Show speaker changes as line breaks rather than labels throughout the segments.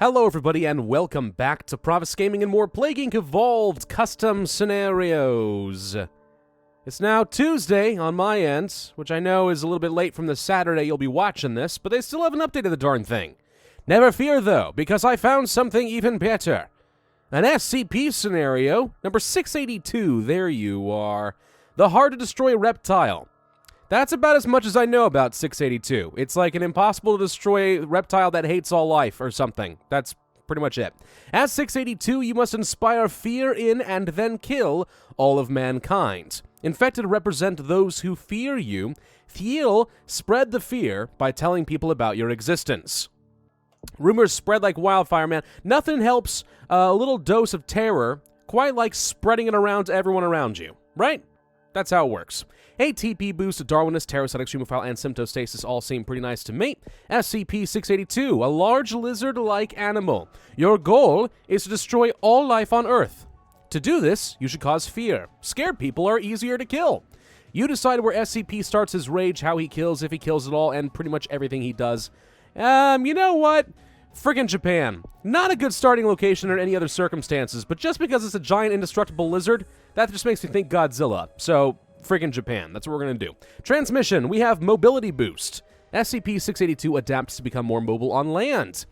Hello everybody and welcome back to Pravus Gaming and more Plague Evolved Custom Scenarios. It's now Tuesday on my end, which I know is a little bit late from the Saturday you'll be watching this, but they still haven't updated the darn thing. Never fear though, because I found something even better. An SCP scenario, number 682, there you are. The hard-to-destroy reptile. That's about as much as I know about 682. It's like an impossible-to-destroy reptile that hates all life or something. That's pretty much it. As 682, you must inspire fear in and then kill all of mankind. Infected represent those who fear you. Feel, spread the fear by telling people about your existence. Rumors spread like wildfire, man. Nothing helps a little dose of terror quite like spreading it around to everyone around you, right? That's how it works. ATP boost, Darwinist, Terrorist, Extremophile, and Symptostasis all seem pretty nice to me. SCP-682, a large lizard-like animal. Your goal is to destroy all life on Earth. To do this, you should cause fear. Scared people are easier to kill. You decide where SCP starts his rage, how he kills, if he kills at all, and pretty much everything he does. You know what? Friggin' Japan. Not a good starting location under any other circumstances, but just because it's a giant indestructible lizard, that just makes me think Godzilla. So, friggin' Japan. That's what we're gonna do. Transmission, we have mobility boost. SCP-682 adapts to become more mobile on land,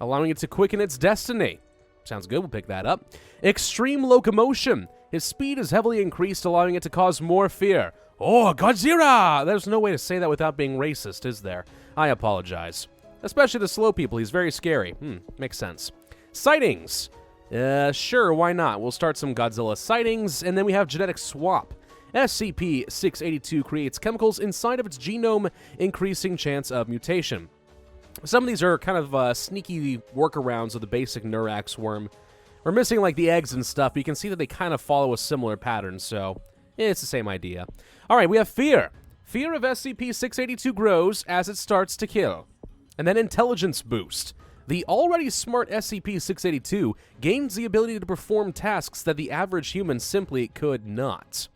allowing it to quicken its destiny. Sounds good, we'll pick that up. Extreme locomotion. His speed is heavily increased, allowing it to cause more fear. Oh, Godzilla! There's no way to say that without being racist, is there? I apologize. Especially the slow people, he's very scary. Makes sense. Sightings. Sure, why not? We'll start some Godzilla sightings, and then we have genetic swap. SCP-682 creates chemicals inside of its genome, increasing chance of mutation. Some of these are kind of sneaky workarounds of the basic Neurax worm. We're missing like the eggs and stuff, but you can see that they kind of follow a similar pattern, so it's the same idea. Alright, we have fear. Fear of SCP-682 grows as it starts to kill. And then intelligence boost. The already smart SCP-682 gains the ability to perform tasks that the average human simply could not.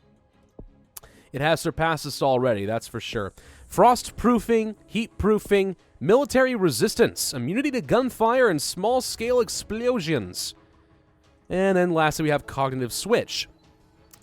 It has surpassed us already, that's for sure. Frost-proofing, heat-proofing, military resistance, immunity to gunfire, and small-scale explosions. And then lastly, we have cognitive switch.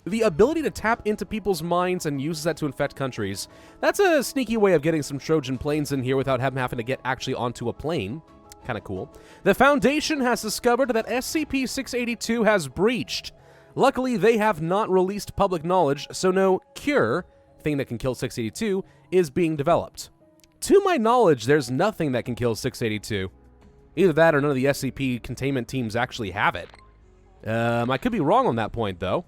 The ability to tap into people's minds and uses that to infect countries. That's a sneaky way of getting some Trojan planes in here without having to get actually onto a plane. Kind of cool. The Foundation has discovered that SCP-682 has breached. Luckily, they have not released public knowledge, so no cure, thing that can kill 682, is being developed. To my knowledge, there's nothing that can kill 682. Either that or none of the SCP containment teams actually have it. I could be wrong on that point, though.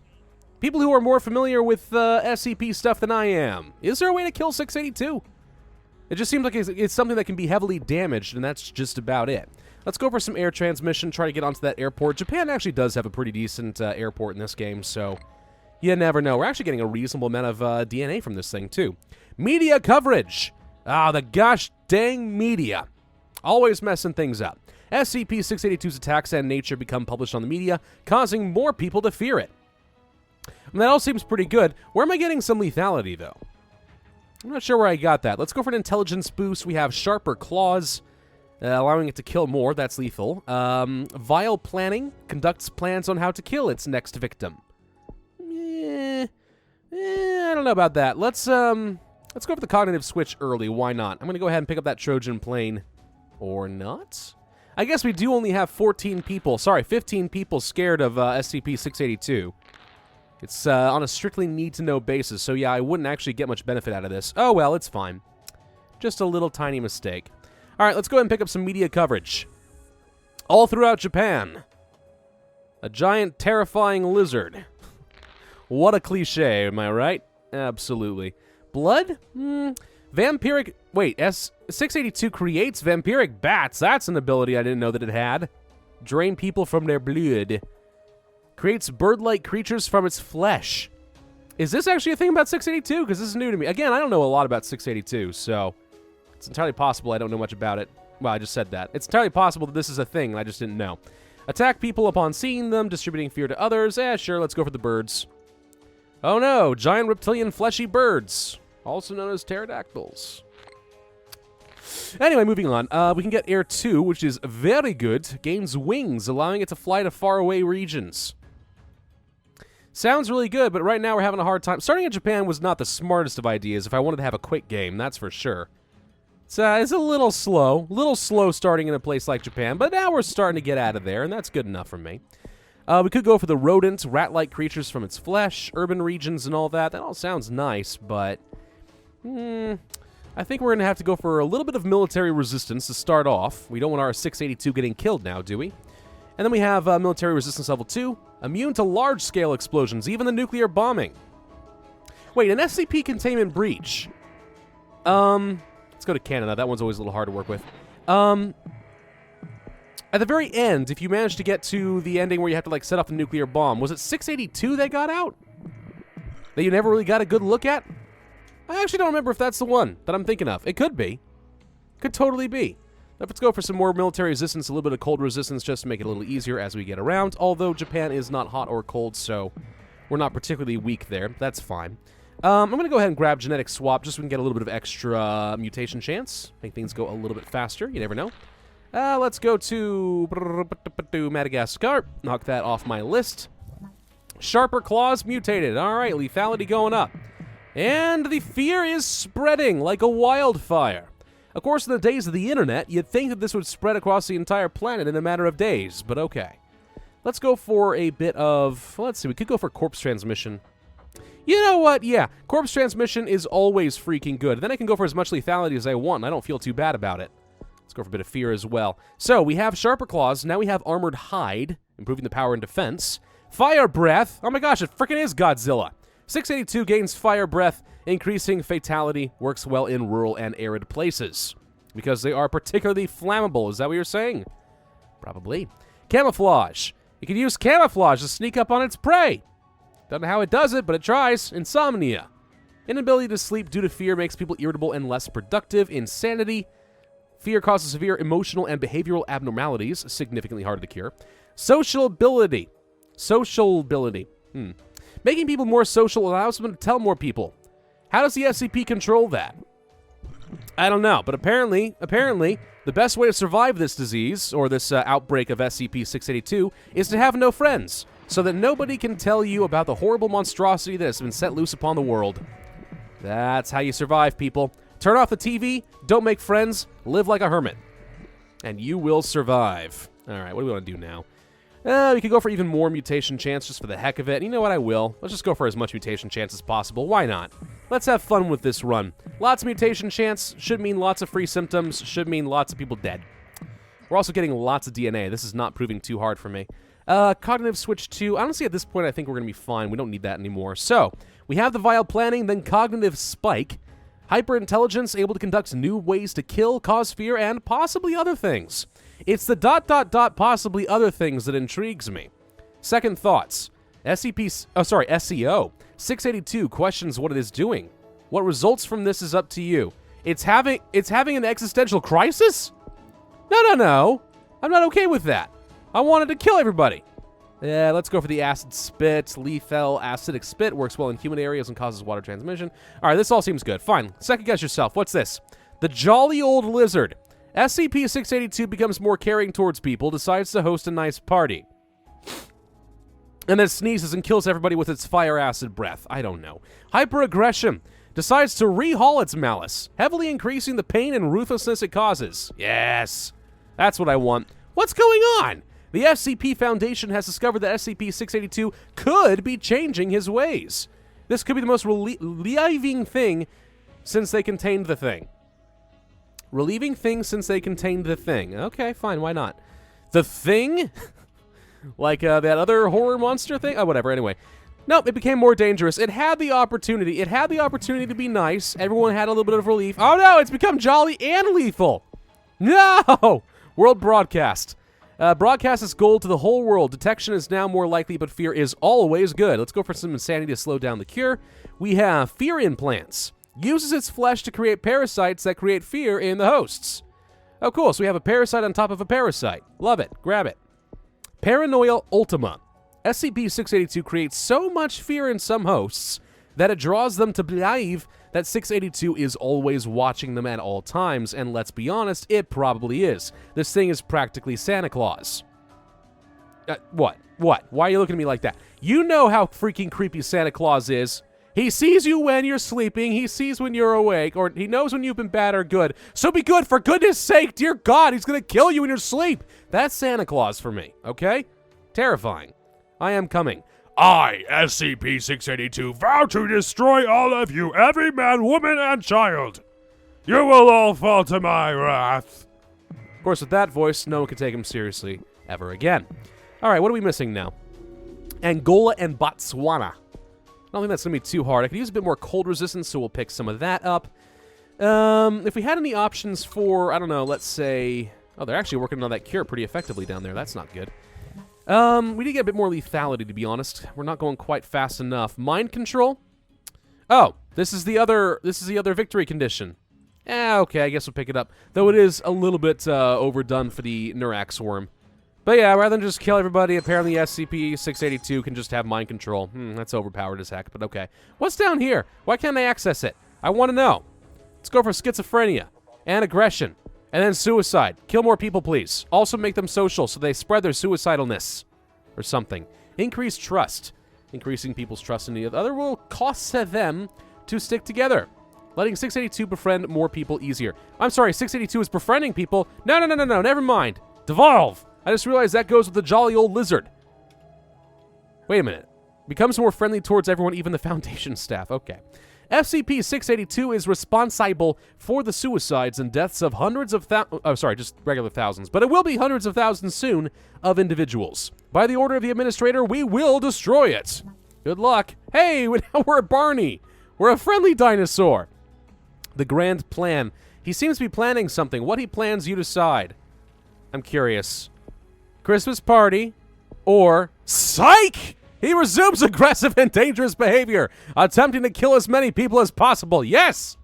People who are more familiar with SCP stuff than I am. Is there a way to kill 682? It just seems like it's something that can be heavily damaged, and that's just about it. Let's go for some air transmission, try to get onto that airport. Japan actually does have a pretty decent airport in this game, so you never know. We're actually getting a reasonable amount of DNA from this thing, too. Media coverage. Ah, the gosh dang media. Always messing things up. SCP-682's attacks and nature become published on the media, causing more people to fear it. And that all seems pretty good. Where am I getting some lethality, though? I'm not sure where I got that. Let's go for an intelligence boost. We have sharper claws, allowing it to kill more. That's lethal. Vile planning conducts plans on how to kill its next victim. I don't know about that. Let's go for the cognitive switch early. Why not? I'm going to go ahead and pick up that Trojan plane. Or not? I guess we do only have 15 people scared of SCP-682. It's on a strictly need-to-know basis, so yeah, I wouldn't actually get much benefit out of this. Oh well, it's fine. Just a little tiny mistake. Alright, let's go ahead and pick up some media coverage. All throughout Japan. A giant, terrifying lizard. What a cliche, am I right? Absolutely. Blood? Vampiric... Wait, S682 creates vampiric bats. That's an ability I didn't know that it had. Drain people from their blood. Creates bird-like creatures from its flesh. Is this actually a thing about 682? Because this is new to me. Again, I don't know a lot about 682, so it's entirely possible I don't know much about it. Well, I just said that. It's entirely possible that this is a thing, and I just didn't know. Attack people upon seeing them, distributing fear to others. Sure, let's go for the birds. Oh no, giant reptilian fleshy birds, also known as pterodactyls. Anyway, moving on. We can get Air 2, which is very good. Gains wings, allowing it to fly to faraway regions. Sounds really good, but right now we're having a hard time. Starting in Japan was not the smartest of ideas if I wanted to have a quick game, that's for sure. It's a little slow starting in a place like Japan, but now we're starting to get out of there, and that's good enough for me. We could go for the rodent, rat-like creatures from its flesh, urban regions and all that. That all sounds nice, but I think we're going to have to go for a little bit of military resistance to start off. We don't want our 682 getting killed now, do we? And then we have military resistance level 2, immune to large-scale explosions, even the nuclear bombing. Wait, an SCP containment breach. Let's go to Canada. That one's always a little hard to work with. At the very end, if you manage to get to the ending where you have to, like, set off a nuclear bomb, was it 682 that got out? That you never really got a good look at? I actually don't remember if that's the one that I'm thinking of. It could be. Could totally be. Let's go for some more military resistance, a little bit of cold resistance, just to make it a little easier as we get around, although Japan is not hot or cold, so we're not particularly weak there. That's fine. I'm going to go ahead and grab genetic swap just so we can get a little bit of extra mutation chance. Make things go a little bit faster. You never know. Let's go to Madagascar. Knock that off my list. Sharper claws mutated. All right, lethality going up. And the fear is spreading like a wildfire. Of course, in the days of the internet, you'd think that this would spread across the entire planet in a matter of days, but okay. Let's go for a bit of... Let's see, we could go for corpse transmission. You know what? Yeah, corpse transmission is always freaking good. Then I can go for as much lethality as I want, and I don't feel too bad about it. Let's go for a bit of fear as well. So, we have Sharper Claws. Now we have Armored Hide, improving the power and defense. Fire Breath. Oh my gosh, it freaking is Godzilla. 682 gains Fire Breath, increasing fatality, works well in rural and arid places. Because they are particularly flammable. Is that what you're saying? Probably. Camouflage. You can use Camouflage to sneak up on its prey. Don't know how it does it, but it tries. Insomnia. Inability to sleep due to fear makes people irritable and less productive. Insanity. Fear causes severe emotional and behavioral abnormalities, significantly harder to cure. Sociability. Making people more social allows them to tell more people. How does the SCP control that? I don't know, but apparently, the best way to survive this disease, or this outbreak of SCP-682, is to have no friends, so that nobody can tell you about the horrible monstrosity that has been set loose upon the world. That's how you survive, people. Turn off the TV, don't make friends, live like a hermit. And you will survive. Alright, what do we want to do now? We could go for even more mutation chance just for the heck of it. You know what, I will. Let's just go for as much mutation chance as possible. Why not? Let's have fun with this run. Lots of mutation chance should mean lots of free symptoms, should mean lots of people dead. We're also getting lots of DNA. This is not proving too hard for me. Cognitive switch 2. Honestly, at this point, I think we're going to be fine. We don't need that anymore. So, we have the vile planning, then cognitive spike. Hyperintelligence, able to conduct new ways to kill, cause fear, and possibly other things. It's the ... possibly other things that intrigues me. Second thoughts. SCO. 682 questions what it is doing. What results from this is up to you. It's having an existential crisis? No. I'm not okay with that. I wanted to kill everybody. Yeah, let's go for the acid spit. Lethal acidic spit works well in human areas and causes water transmission. All right, this all seems good. Fine. Second guess yourself. What's this? The jolly old lizard. SCP-682 becomes more caring towards people, decides to host a nice party. And then sneezes and kills everybody with its fire acid breath. I don't know. Hyperaggression. Decides to rehaul its malice, heavily increasing the pain and ruthlessness it causes. Yes. That's what I want. What's going on? The SCP Foundation has discovered that SCP-682 could be changing his ways. This could be the most relieving thing since they contained the thing. Relieving thing since they contained the thing. Okay, fine, why not? The thing? Like that other horror monster thing? Oh, whatever, anyway. Nope, it became more dangerous. It had the opportunity. It had the opportunity to be nice. Everyone had a little bit of relief. Oh no, it's become jolly and lethal. No! World broadcast. Broadcast its goal to the whole world. Detection is now more likely, but fear is always good. Let's go for some insanity to slow down the cure. We have fear implants. Uses its flesh to create parasites that create fear in the hosts. Oh, cool. So we have a parasite on top of a parasite. Love it. Grab it. Paranoia Ultima. SCP-682 creates so much fear in some hosts that it draws them to believe that 682 is always watching them at all times, and let's be honest, it probably is. This thing is practically Santa Claus. What? Why are you looking at me like that? You know how freaking creepy Santa Claus is. He sees you when you're sleeping, he sees when you're awake, or he knows when you've been bad or good. So be good, for goodness sake, dear God, he's gonna kill you in your sleep. That's Santa Claus for me, okay? Terrifying. I am coming.
I, SCP-682, vow to destroy all of you, every man, woman, and child. You will all fall to my wrath.
Of course, with that voice, no one can take him seriously ever again. All right, what are we missing now? Angola and Botswana. I don't think that's going to be too hard. I could use a bit more cold resistance, so we'll pick some of that up. If we had any options for, I don't know, let's say... Oh, they're actually working on that cure pretty effectively down there. That's not good. We need to get a bit more lethality, to be honest. We're not going quite fast enough. Mind control? Oh, this is the other victory condition. Okay, I guess we'll pick it up. Though it is a little bit overdone for the Nurax worm. But yeah, rather than just kill everybody, apparently SCP-682 can just have mind control. That's overpowered as heck, but okay. What's down here? Why can't I access it? I want to know. Let's go for schizophrenia and aggression. And then suicide. Kill more people, please. Also make them social so they spread their suicidalness. Or something. Increase trust. Increasing people's trust in the other will cost them to stick together. Letting 682 befriend more people easier. I'm sorry, 682 is befriending people? No, never mind. Devolve! I just realized that goes with the jolly old lizard. Wait a minute. Becomes more friendly towards everyone, even the Foundation staff. Okay. SCP-682 is responsible for the suicides and deaths of hundreds of just regular thousands, but it will be hundreds of thousands soon of individuals. By the order of the administrator, we will destroy it. Good luck. Hey, now we're a Barney. We're a friendly dinosaur. The grand plan. He seems to be planning something. What he plans, you decide. I'm curious. Christmas party or psych! He resumes aggressive and dangerous behavior, attempting to kill as many people as possible. Yes!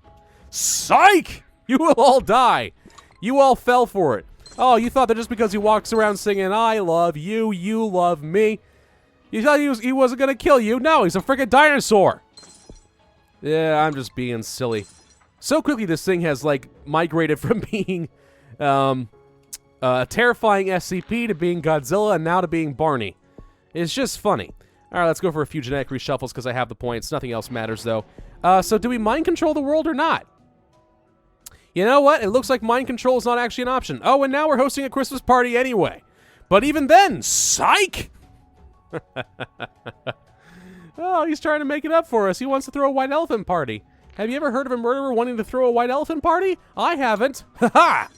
Psych! You will all die. You all fell for it. Oh, you thought that just because he walks around singing, I love you, you love me, you thought he wasn't going to kill you? No, he's a freaking dinosaur. Yeah, I'm just being silly. So quickly this thing has, like, migrated from being a terrifying SCP to being Godzilla and now to being Barney. It's just funny. All right, let's go for a few genetic reshuffles because I have the points. Nothing else matters, though. So do we mind control the world or not? You know what? It looks like mind control is not actually an option. Oh, and now we're hosting a Christmas party anyway. But even then, psych! Oh, he's trying to make it up for us. He wants to throw a white elephant party. Have you ever heard of a murderer wanting to throw a white elephant party? I haven't. Ha-ha!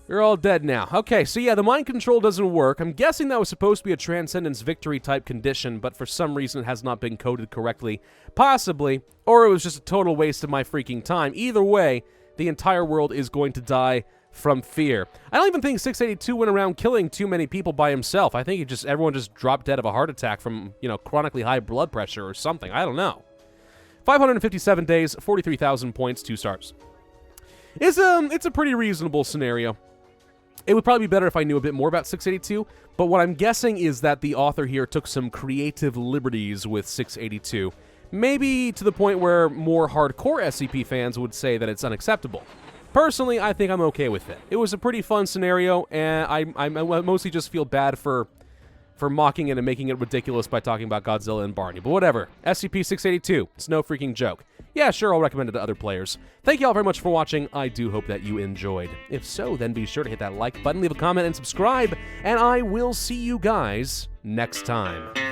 You're all dead now. Okay, so yeah, the mind control doesn't work. I'm guessing that was supposed to be a Transcendence Victory type condition, but for some reason it has not been coded correctly. Possibly, or it was just a total waste of my freaking time. Either way, the entire world is going to die from fear. I don't even think 682 went around killing too many people by himself. I think everyone just dropped dead of a heart attack from, you know, chronically high blood pressure or something. I don't know. 557 days, 43,000 points, 2 stars. It's a pretty reasonable scenario. It would probably be better if I knew a bit more about 682, but what I'm guessing is that the author here took some creative liberties with 682. Maybe to the point where more hardcore SCP fans would say that it's unacceptable. Personally, I think I'm okay with it. It was a pretty fun scenario, and I mostly just feel bad for mocking it and making it ridiculous by talking about Godzilla and Barney. But whatever. SCP-682. It's no freaking joke. Yeah, sure, I'll recommend it to other players. Thank you all very much for watching. I do hope that you enjoyed. If so, then be sure to hit that like button, leave a comment, and subscribe, and I will see you guys next time.